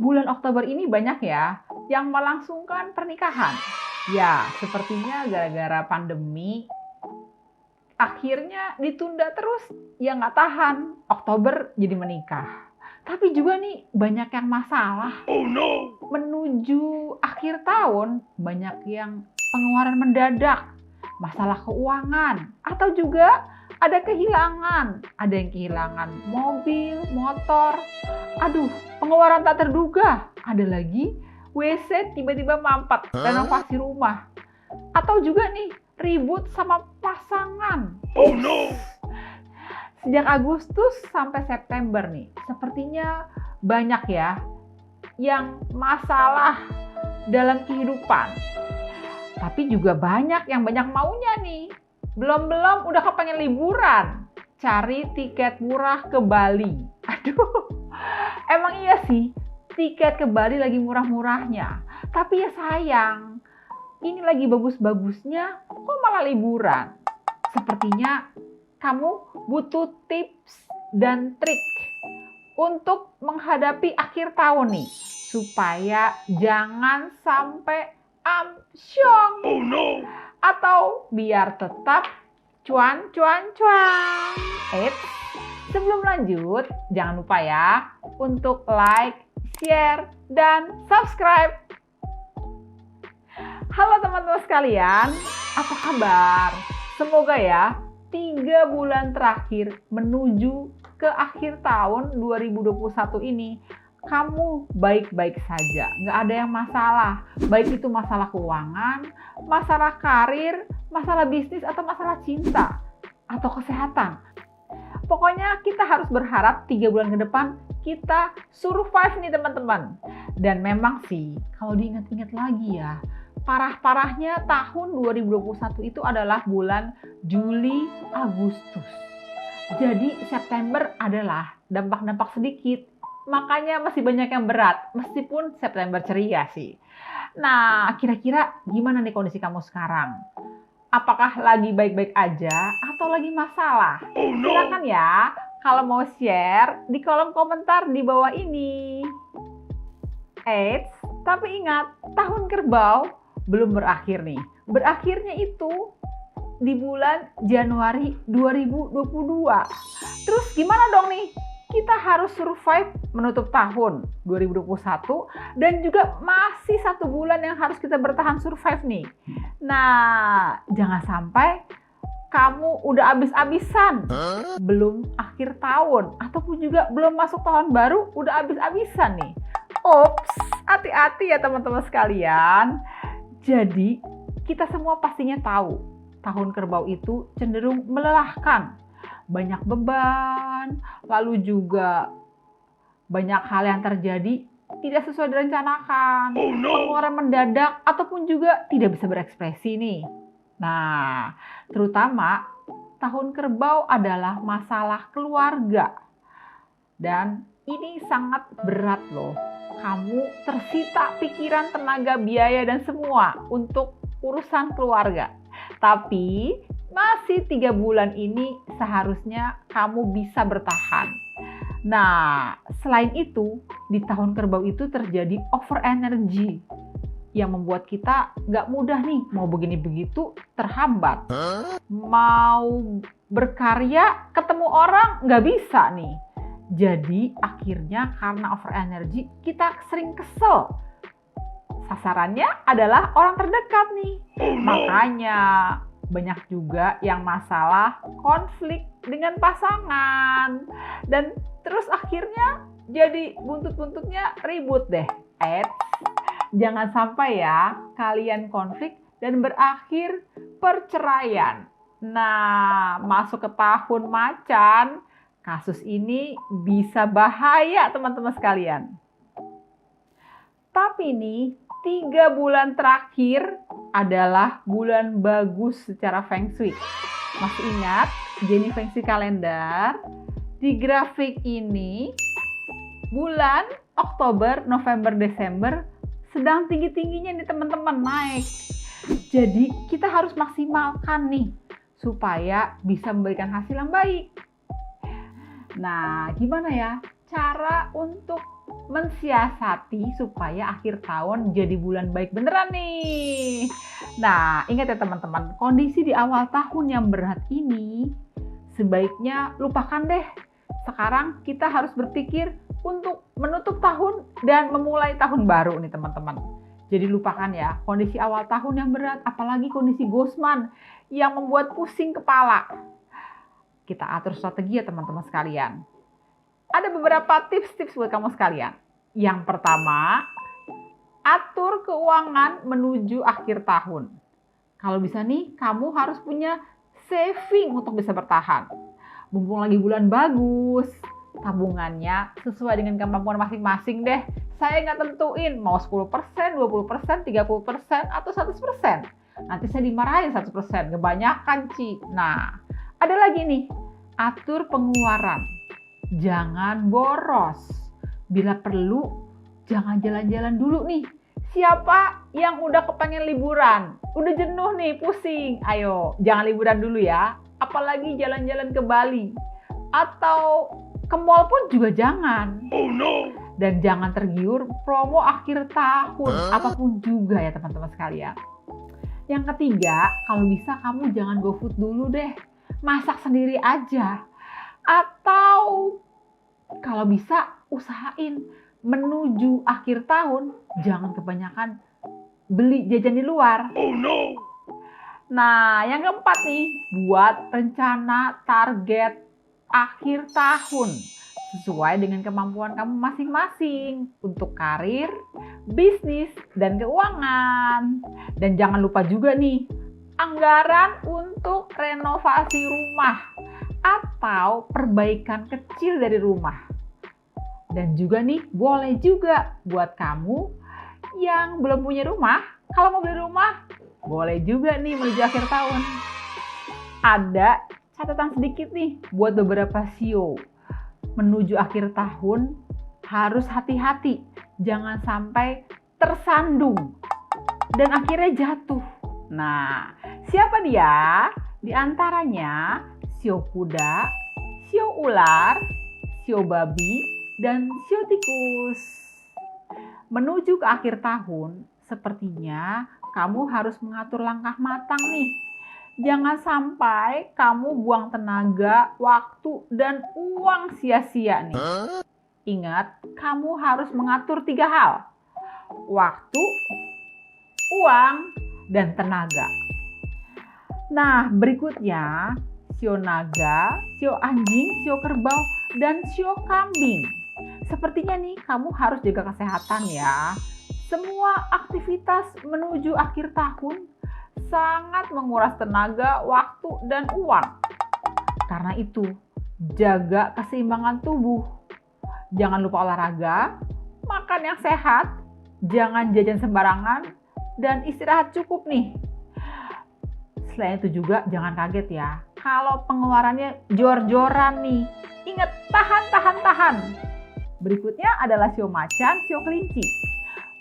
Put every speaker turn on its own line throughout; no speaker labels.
Bulan Oktober ini banyak ya yang melangsungkan pernikahan. Ya, sepertinya gara-gara pandemi akhirnya ditunda terus, ya nggak tahan. Oktober jadi menikah. Tapi juga nih banyak yang masalah.
Oh no!
Menuju akhir tahun banyak yang pengeluaran mendadak, masalah keuangan, atau juga ada kehilangan. Ada yang kehilangan mobil, motor. Aduh, pengeluaran tak terduga. Ada lagi WC tiba-tiba mampet, renovasi rumah. Atau juga nih ribut sama pasangan.
Oh no!
Sejak Agustus sampai September nih, sepertinya banyak ya yang masalah dalam kehidupan. Tapi juga banyak yang banyak maunya nih. Belum-belum udah kepengen liburan. Cari tiket murah ke Bali. Aduh, emang iya sih, tiket ke Bali lagi murah-murahnya. Tapi ya sayang, ini lagi bagus-bagusnya, kok malah liburan? Sepertinya kamu butuh tips dan trik untuk menghadapi akhir tahun nih, supaya jangan sampai amsyong.
Oh no!
Atau biar tetap cuan. Sebelum lanjut, jangan lupa ya untuk like, share, dan subscribe. Halo teman-teman sekalian, apa kabar? Semoga ya 3 bulan terakhir menuju ke akhir tahun 2021 ini kamu baik-baik saja, nggak ada yang masalah. Baik itu masalah keuangan, masalah karir, masalah bisnis, atau masalah cinta, atau kesehatan. Pokoknya kita harus berharap 3 bulan ke depan kita survive nih teman-teman. Dan memang sih, kalau diingat-ingat lagi ya, parah-parahnya tahun 2021 itu adalah bulan Juli, Agustus. Jadi September adalah dampak-dampak sedikit. Makanya masih banyak yang berat, meskipun September ceria sih. Nah, kira-kira gimana nih kondisi kamu sekarang? Apakah lagi baik-baik aja atau lagi masalah?
Oh no!
Silakan ya, kalau mau share di kolom komentar di bawah ini. Eits, tapi ingat, tahun kerbau belum berakhir nih. Berakhirnya itu di bulan Januari 2022. Terus gimana dong nih? Kita harus survive menutup tahun 2021 dan juga masih 1 bulan yang harus kita bertahan survive nih. Nah, jangan sampai kamu udah abis-abisan belum akhir tahun ataupun juga belum masuk tahun baru udah abis-abisan nih. Ops, hati-hati ya teman-teman sekalian. Jadi, kita semua pastinya tahu tahun kerbau itu cenderung melelahkan. Banyak beban, lalu juga banyak hal yang terjadi tidak sesuai direncanakan,
Oh no!
pengeluaran mendadak, ataupun juga tidak bisa berekspresi nih. Nah, terutama tahun kerbau adalah masalah keluarga. Dan ini sangat berat loh. Kamu tersita pikiran, tenaga, biaya, dan semua untuk urusan keluarga. Tapi masih 3 bulan ini seharusnya kamu bisa bertahan. Nah, selain itu, di tahun kerbau itu terjadi over energy yang membuat kita nggak mudah nih, mau begini begitu terhambat. Mau berkarya, ketemu orang nggak bisa nih. Jadi akhirnya karena over energy kita sering kesel. Sasarannya adalah orang terdekat nih.
Oh no!
Makanya banyak juga yang masalah konflik dengan pasangan. Dan terus akhirnya jadi buntut-buntutnya ribut deh. Jangan sampai ya kalian konflik dan berakhir perceraian. Nah, masuk ke tahun macan, kasus ini bisa bahaya teman-teman sekalian. Tapi nih, 3 bulan terakhir adalah bulan bagus secara Feng Shui. Masih ingat Jenny Feng Shui kalender? Di grafik ini, bulan Oktober, November, Desember sedang tinggi-tingginya nih teman-teman, naik. Jadi kita harus maksimalkan nih supaya bisa memberikan hasil yang baik. Nah, gimana ya cara untuk mensiasati supaya akhir tahun jadi bulan baik beneran nih. Nah, ingat ya teman-teman, kondisi di awal tahun yang berat ini sebaiknya lupakan deh. Sekarang kita harus berpikir untuk menutup tahun dan memulai tahun baru nih teman-teman. Jadi lupakan ya kondisi awal tahun yang berat, apalagi kondisi Gosman yang membuat pusing kepala. Kita atur strategi ya teman-teman sekalian. Ada beberapa tips-tips buat kamu sekalian. Yang pertama, atur keuangan menuju akhir tahun. Kalau bisa nih, kamu harus punya saving untuk bisa bertahan. Mumpung lagi bulan bagus, tabungannya sesuai dengan kemampuan masing-masing deh. Saya nggak tentuin mau 10%, 20%, 30%, atau 100%. Nanti saya dimarahin 100%, kebanyakan Ci. Nah, ada lagi nih, atur pengeluaran. Jangan boros. Bila perlu, jangan jalan-jalan dulu nih. Siapa yang udah kepengen liburan? Udah jenuh nih, pusing. Ayo, jangan liburan dulu ya. Apalagi jalan-jalan ke Bali. Atau ke mall pun juga jangan. Oh no! Dan jangan tergiur promo akhir tahun. Apapun juga ya teman-teman sekalian. Yang ketiga, kalau bisa kamu jangan GoFood dulu deh. Masak sendiri aja. Atau kalau bisa usahain menuju akhir tahun jangan kebanyakan beli jajan di luar. Oh no. Nah, yang keempat nih, buat rencana target akhir tahun sesuai dengan kemampuan kamu masing-masing untuk karir, bisnis, dan keuangan. Dan jangan lupa juga nih, anggaran untuk renovasi rumah atau perbaikan kecil dari rumah. Dan juga nih, boleh juga buat kamu yang belum punya rumah, kalau mau beli rumah, boleh juga nih menuju akhir tahun. Ada catatan sedikit nih buat beberapa CEO. Menuju akhir tahun harus hati-hati, jangan sampai tersandung dan akhirnya jatuh. Nah, siapa dia? Di antaranya sio kuda, sio ular, sio babi, dan sio tikus. Menuju ke akhir tahun, sepertinya kamu harus mengatur langkah matang nih. Jangan sampai kamu buang tenaga, waktu, dan uang sia-sia nih. Ingat, kamu harus mengatur 3 hal. Waktu, uang, dan tenaga. Nah, berikutnya sio naga, sio anjing, sio kerbau, dan sio kambing. Sepertinya nih kamu harus jaga kesehatan ya. Semua aktivitas menuju akhir tahun sangat menguras tenaga, waktu, dan uang. Karena itu, jaga keseimbangan tubuh. Jangan lupa olahraga, makan yang sehat, jangan jajan sembarangan, dan istirahat cukup nih. Selain itu juga jangan kaget ya, kalau pengeluarannya jor-joran nih. Ingat, tahan. Berikutnya adalah sio macan, sio kelinci.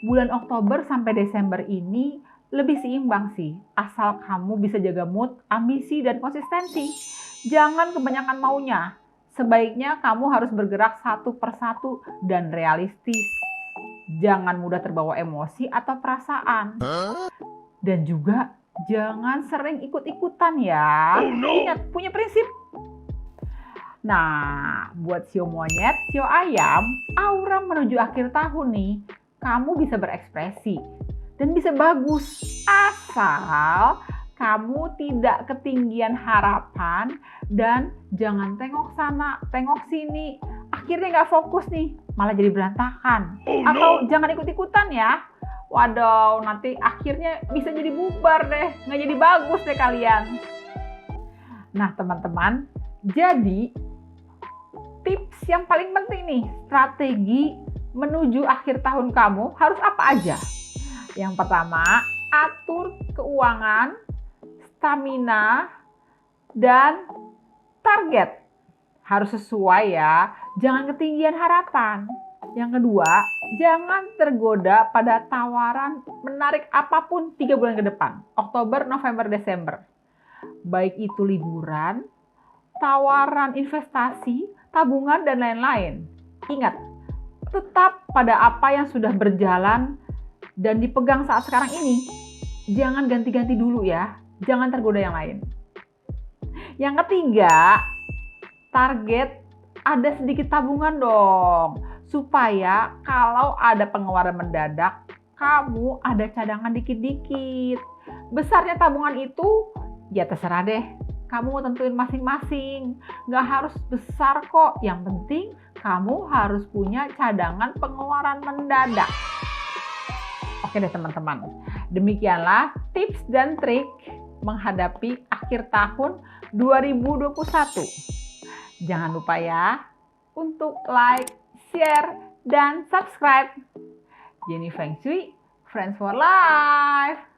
Bulan Oktober sampai Desember ini lebih seimbang sih, asal kamu bisa jaga mood, ambisi, dan konsistensi. Jangan kebanyakan maunya. Sebaiknya kamu harus bergerak satu persatu dan realistis. Jangan mudah terbawa emosi atau perasaan. Dan juga jangan sering ikut-ikutan ya. Ingat, punya prinsip. Nah, buat sio monyet, sio ayam, aura menuju akhir tahun nih, kamu bisa berekspresi dan bisa bagus. Asal kamu tidak ketinggian harapan dan jangan tengok sana, tengok sini. Akhirnya nggak fokus nih, malah jadi berantakan. Atau jangan ikut-ikutan ya. Waduh, nanti akhirnya bisa jadi bubar deh, nggak jadi bagus deh kalian. Nah teman-teman, jadi tips yang paling penting nih, strategi menuju akhir tahun kamu harus apa aja? Yang pertama, atur keuangan, stamina, dan target. Harus sesuai ya, jangan ketinggian harapan. Yang kedua, jangan tergoda pada tawaran menarik apapun 3 bulan ke depan. Oktober, November, Desember. Baik itu liburan, tawaran investasi, tabungan, dan lain-lain. Ingat, Tetap pada apa yang sudah berjalan dan dipegang saat sekarang ini. Jangan ganti-ganti dulu ya. Jangan tergoda yang lain. Yang ketiga, target ada sedikit tabungan dong. Supaya kalau ada pengeluaran mendadak, kamu ada cadangan dikit-dikit. Besarnya tabungan itu ya terserah deh. Kamu mau tentuin masing-masing. Nggak harus besar kok. Yang penting kamu harus punya cadangan pengeluaran mendadak. Oke deh teman-teman. Demikianlah tips dan trik menghadapi akhir tahun 2021. Jangan lupa ya untuk like, share, dan subscribe. Jenny Feng Shui, Friends for Life.